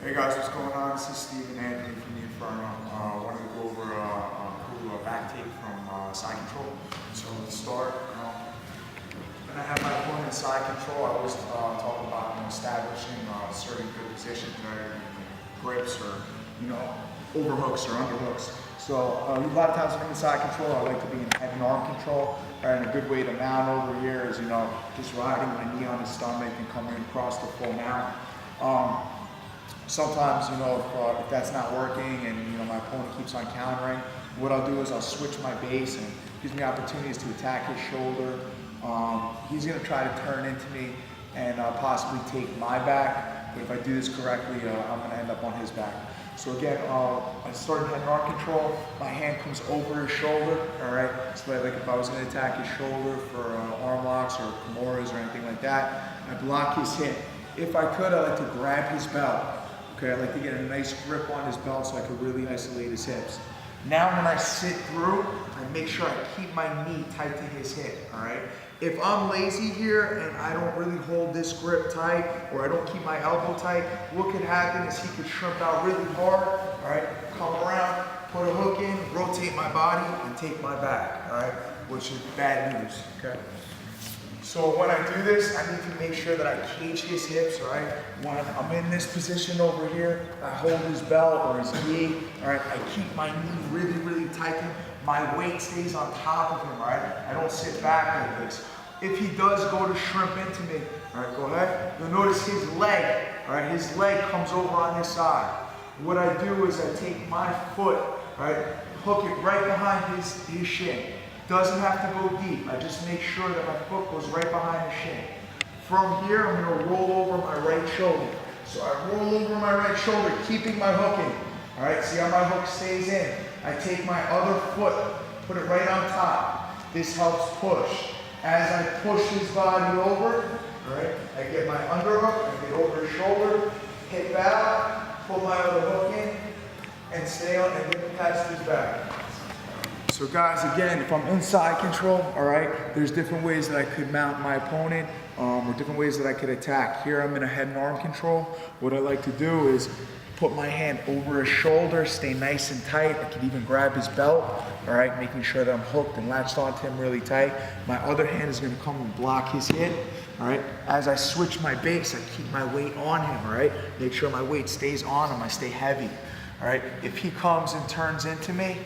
Hey guys, what's going on? This is Steve Barnett from the Inferno. I wanted to go over a cool back take from side control. So to start, when I have my opponent in side control, I always talk about establishing certain good positions, right? Grips or overhooks or underhooks. So a lot of times when I'm in side control, I like to be in head and arm control. Right? And a good way to mount over here is just riding my knee on his stomach and coming across the full mount. Sometimes, if that's not working and, my opponent keeps on countering, what I'll do is I'll switch my base and gives me opportunities to attack his shoulder. He's going to try to turn into me and possibly take my back. But if I do this correctly, I'm going to end up on his back. So again, I start in head and arm control. My hand comes over his shoulder, all right? So like if I was going to attack his shoulder for arm locks or kimuras or anything like that, I block his hip. If I could, I like to grab his belt. Okay, I like to get a nice grip on his belt so I can really isolate his hips. Now when I sit through, I make sure I keep my knee tight to his hip, all right? If I'm lazy here and I don't really hold this grip tight or I don't keep my elbow tight, what could happen is he could shrimp out really hard, all right? Come around, put a hook in, rotate my body, and take my back, all right? Which is bad news, okay? So when I do this, I need to make sure that I cage his hips, right? When I'm in this position over here, I hold his belt or his knee, all right? I keep my knee really, really tight. My weight stays on top of him, right? I don't sit back like this. If he does go to shrimp into me, all right, go ahead. You'll notice his leg, all right? His leg comes over on this side. What I do is I take my foot, all right? Hook it right behind his shin. Doesn't have to go deep. I just make sure that my foot goes right behind the shin. From here, I'm going to roll over my right shoulder. So I roll over my right shoulder, keeping my hook in. All right, see how my hook stays in? I take my other foot, put it right on top. This helps push. As I push his body over, all right, I get my underhook, I get over his shoulder, hip out, pull my other hook in, and stay on and get past his back. So guys, again, if I'm inside control, all right, there's different ways that I could mount my opponent or different ways that I could attack. Here I'm in a head and arm control. What I like to do is put my hand over his shoulder, stay nice and tight. I can even grab his belt, all right, making sure that I'm hooked and latched onto him really tight. My other hand is gonna come and block his hip, all right? As I switch my base, I keep my weight on him, all right? Make sure my weight stays on him, I stay heavy, all right? If he comes and turns into me,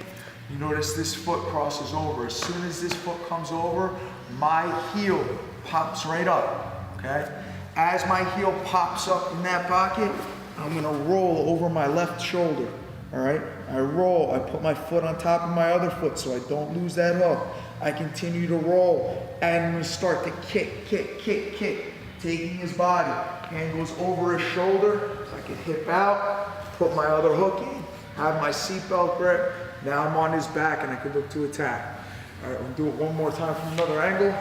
you notice this foot crosses over. As soon as this foot comes over, my heel pops right up, okay? As my heel pops up in that pocket, I'm gonna roll over my left shoulder, all right? I roll, I put my foot on top of my other foot so I don't lose that hook. I continue to roll, and I'm gonna start to kick, taking his body. Hand goes over his shoulder, so I can hip out, put my other hook in, have my seatbelt grip. Now I'm on his back and I can look to attack. All right, we'll do it one more time from another angle.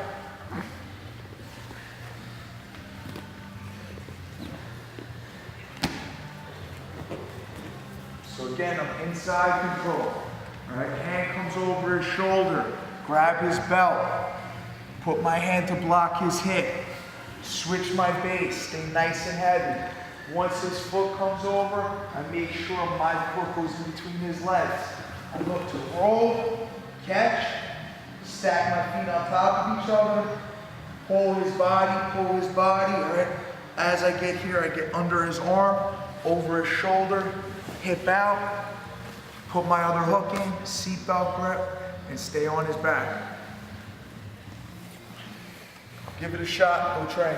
So again, I'm inside control. All right, hand comes over his shoulder, grab his belt, put my hand to block his hip, switch my base, stay nice and heavy. Once his foot comes over, I make sure my foot goes in between his legs. I look to roll, catch, stack my feet on top of each other, pull his body, all right? As I get here, I get under his arm, over his shoulder, hip out, put my other hook in, seatbelt grip, and stay on his back. Give it a shot, go train.